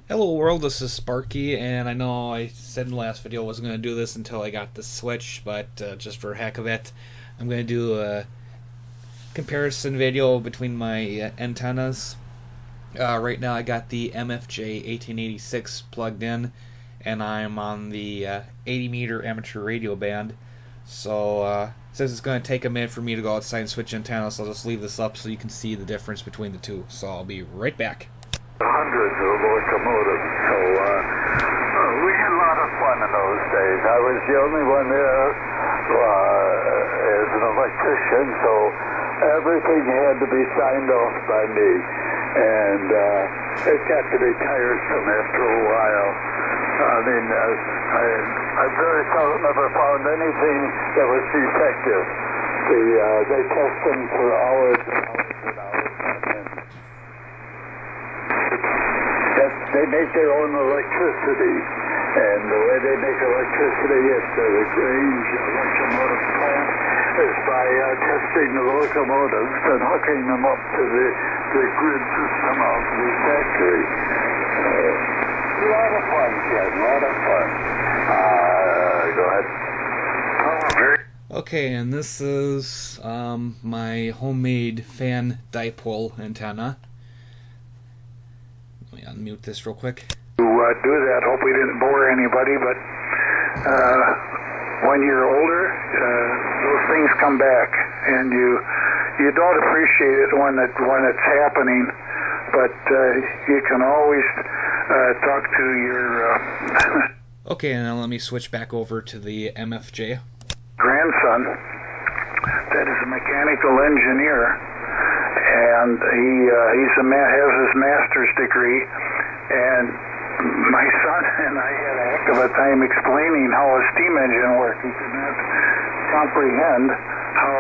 Hello world, this is Sparky, and I know I said in the last video I wasn't going to do this until I got the Switch, but just for heck of it, I'm going to do a comparison video between my antennas. Right now I got the MFJ-1886 plugged in, and I'm on the 80 meter amateur radio band. So since it's going to take a minute for me to go outside and switch antennas, I'll just leave this up so you can see the difference between the two. So I'll be right back. Hundreds of locomotives, so we had a lot of fun in those days. I was the only one there as an electrician, so everything had to be signed off by me, and it got to be tiresome after a while. I mean, I very seldom ever found anything that was defective. They test them for hours and hours and hours. They make their own electricity, and the way they make electricity at the Grange locomotive plant is by testing the locomotives and hooking them up to the grid system of the factory. A lot of fun, kid, a lot of fun. Go ahead. Okay, and this is my homemade fan dipole antenna. Let me unmute this real quick. To do that, hope we didn't bore anybody, but when you're older, those things come back, and you don't appreciate it when it's happening, but you can always talk to your Okay, and now let me switch back over to the MFJ. grandson that is a mechanical engineer, and has his master's degree, and my son and I had a heck of a time explaining how a steam engine worked. He could not comprehend how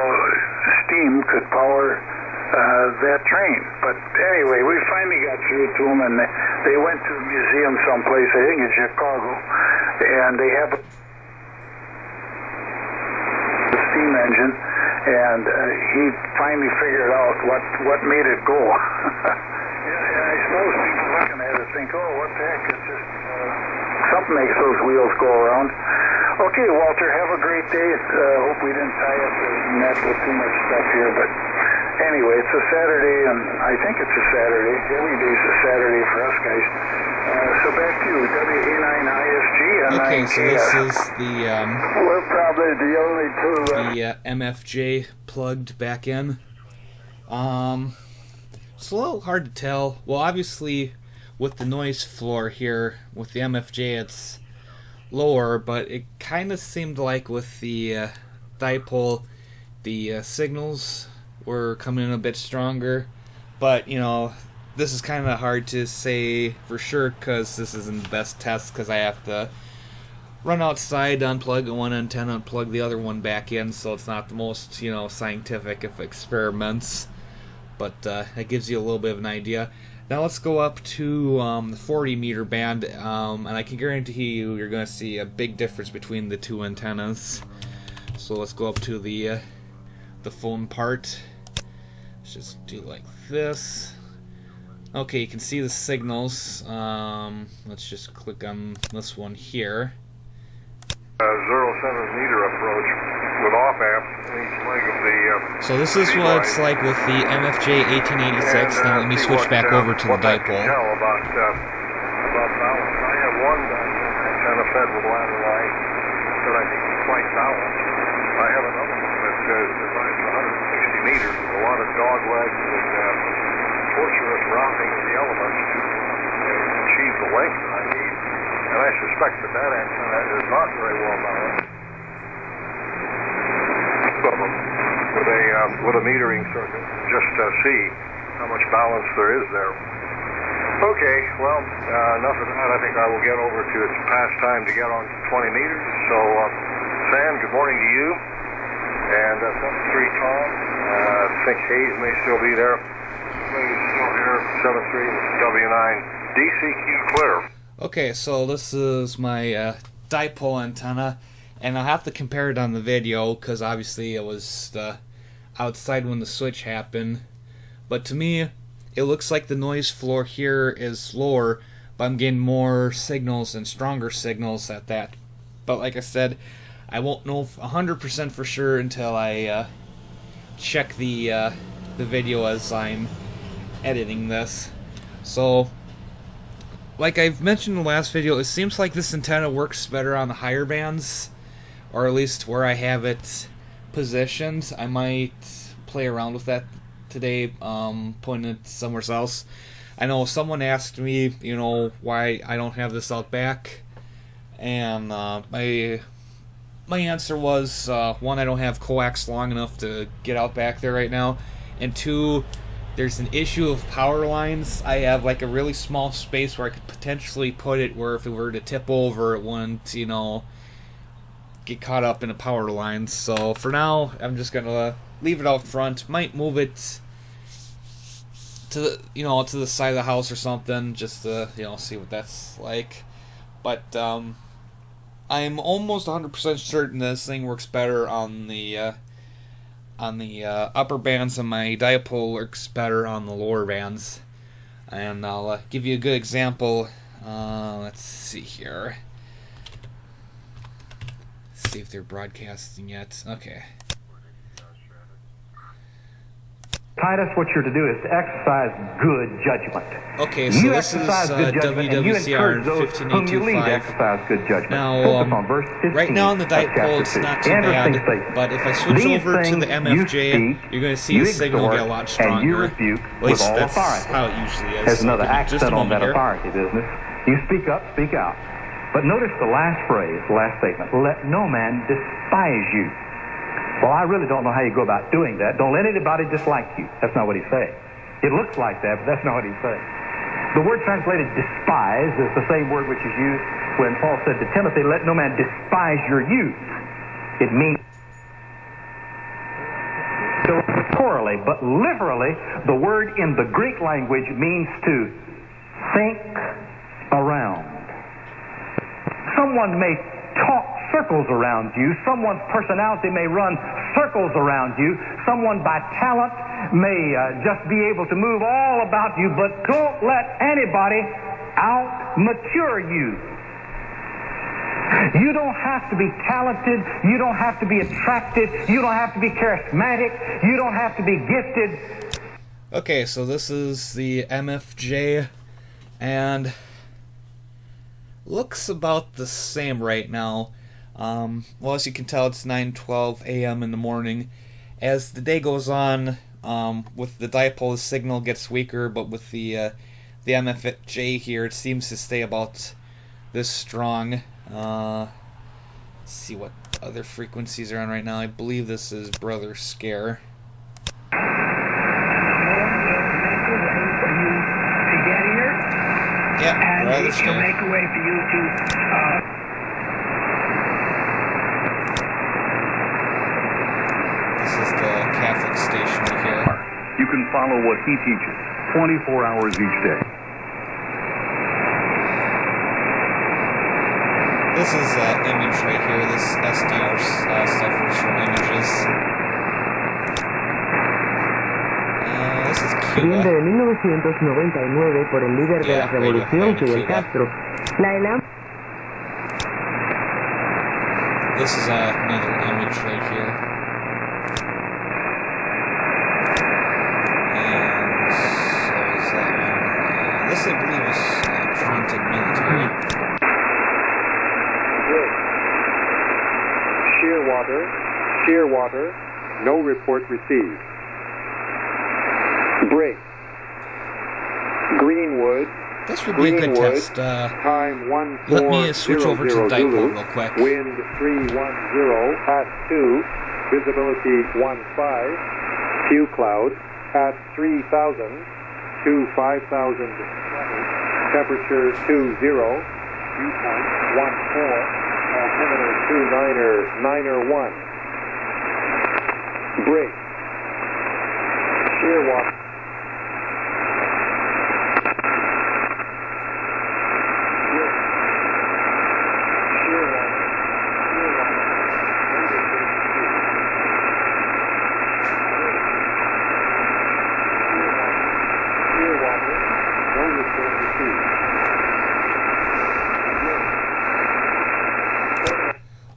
steam could power that train. But anyway, we finally got through to them, and they went to a museum someplace, I think in Chicago, and they have a steam engine, and he finally figured out what made it go. I suppose people looking at it think, oh, what the heck, it's just something makes those wheels go around. Okay, Walter, have a great day. Hope we didn't tie up the net with too much stuff here, but anyway, it's a Saturday, and I think it's a Saturday. Every day's a Saturday for us guys. So back to you, WA9ISG and Okay, so this is the we're probably the only two. MFJ plugged back in. It's a little hard to tell. Well, obviously, with the noise floor here, with the MFJ, it's lower, but it kind of seemed like with the dipole, the signals were coming in a bit stronger. But, you know, this is kind of hard to say for sure because this isn't the best test, because I have to run outside, unplug one antenna, unplug the other one back in, so it's not the most, you know, scientific of experiments. But that gives you a little bit of an idea. Now let's go up to the 40 meter band, and I can guarantee you're going to see a big difference between the two antennas. So let's go up to the phone part. Let's just do like this. Okay, you can see the signals. Let's just click on this one here. 0.7 meter approach with off amp each leg of the So this is what it's like with the MFJ-1886. Now let me switch back over to the dipole. Tell about balance. I have one antenna fed with ladder line that I think is quite balanced. I have another one that's designed for 160 meters with a lot of dog legs and torturous routing of the elements to achieve the length that I need. And I suspect that antenna is not very well balanced. With a metering circuit, just to see how much balance there is there. Okay, well, enough of that. I think I will get over to it's past time to get on 20 meters. So, Sam, good morning to you. And 73 Tom, I think Hayes may still be there. Maybe still here, 73 W9, DCQ clear. Okay, so this is my dipole antenna, and I'll have to compare it on the video because obviously it was outside when the switch happened. But to me, it looks like the noise floor here is lower, but I'm getting more signals and stronger signals at that. But like I said, I won't know 100% for sure until I check the video as I'm editing this. So, like I've mentioned in the last video, it seems like this antenna works better on the higher bands, or at least where I have it positioned. I might play around with that today, putting it somewhere else. I know someone asked me, why I don't have this out back, and my answer was, one, I don't have coax long enough to get out back there right now, and two, there's an issue of power lines. I have like a really small space where I could potentially put it where if it were to tip over, it wouldn't, get caught up in a power line. So for now, I'm just gonna leave it out front. Might move it to the, to the side of the house or something, just to, see what that's like. But I'm almost 100% certain this thing works better on the upper bands, and my dipole works better on the lower bands. And I'll give you a good example. Let's see here. Let's see if they're broadcasting yet. Okay. Titus, what you're to do is to exercise good judgment. Okay, so this is WWCR 15.825. Now, right now on the dipole, it's not too bad, but if I switch over to the MFJ, you're going to see the signal get a lot stronger. At least that's how it usually is. There's another accent on that authority business. You speak up, speak out. But notice the last phrase, the last statement, let no man despise you. Well, I really don't know how you go about doing that. Don't let anybody dislike you. That's not what he's saying. It looks like that, but that's not what he's saying. The word translated despise is the same word which is used when Paul said to Timothy, let no man despise your youth. It means corally, but literally, the word in the Greek language means to think around. Someone may talk circles around you. Someone's personality may run circles around you. Someone by talent may just be able to move all about you, but don't let anybody out-mature you. You don't have to be talented. You don't have to be attractive. You don't have to be charismatic. You don't have to be gifted. Okay, so this is the MFJ, and looks about the same right now. Well, as you can tell, it's 9:12 a.m. in the morning. As the day goes on, with the dipole, the signal gets weaker, but with the MFJ here, it seems to stay about this strong. Let's see what other frequencies are on right now. I believe this is Brother Scare. Yeah, Brother Scare. Make a way for you to This is the Catholic station here. You can follow what he teaches 24 hours each day. This is image right here. This SDR stuff is from images. This is Cuba. De 1999 por el líder de la revolución, Fidel Castro. This is another image right here. And so is that one. This I believe is Trenton military. Shearwater, no report received. Break. Greenwood. This would be a good test. Time 1400 let me switch over to the dipole real quick. Wind 310 at 2. Visibility 15. Few cloud at 3,000 to 5,000. Temperature 20. Dew point 14. Altimeter 29er 1. Break. Shearwater.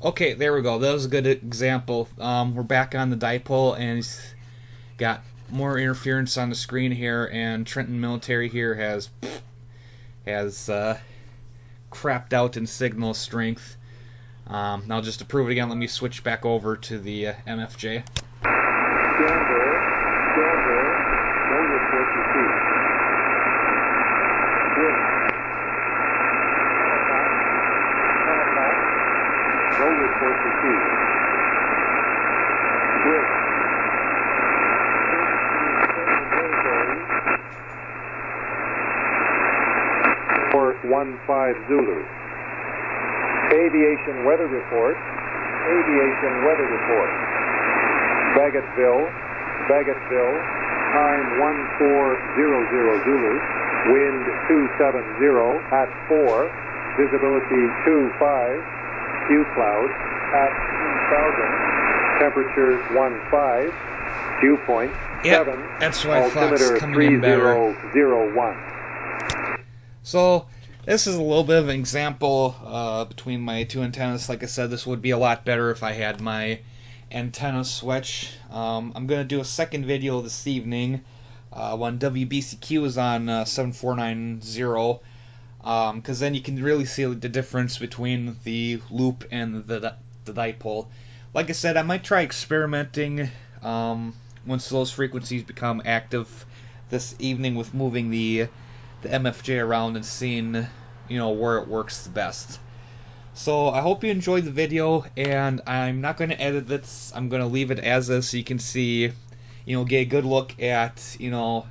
Okay, there we go. That was a good example. We're back on the dipole, and he's got more interference on the screen here, and Trenton Military here has crapped out in signal strength. Now just to prove it again, let me switch back over to the MFJ. For 15 Zulu. Aviation weather report. Aviation weather report. Bagotville, time 1400 Zulu, wind 270 at 4, visibility 25, few clouds at 3000, temperature 15, dew point 7, that's why altimeter 3001. So this is a little bit of an example between my two antennas. Like I said, this would be a lot better if I had my antenna switch. I'm going to do a second video this evening when WBCQ is on 7490, because then you can really see the difference between the loop and the dipole. Like I said, I might try experimenting once those frequencies become active this evening with moving the MFJ around and seeing, you know, where it works the best. So I hope you enjoyed the video, and I'm not going to edit this. I'm going to leave it as is so you can see, you know, get a good look at, you know,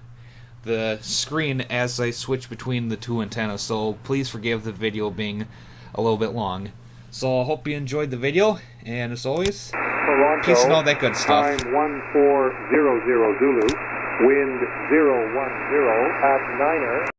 the screen as I switch between the two antennas. So please forgive the video being a little bit long. So I hope you enjoyed the video, and as always, Toronto, peace and all that good stuff. Time 1400 Zulu, wind 010 at 9er.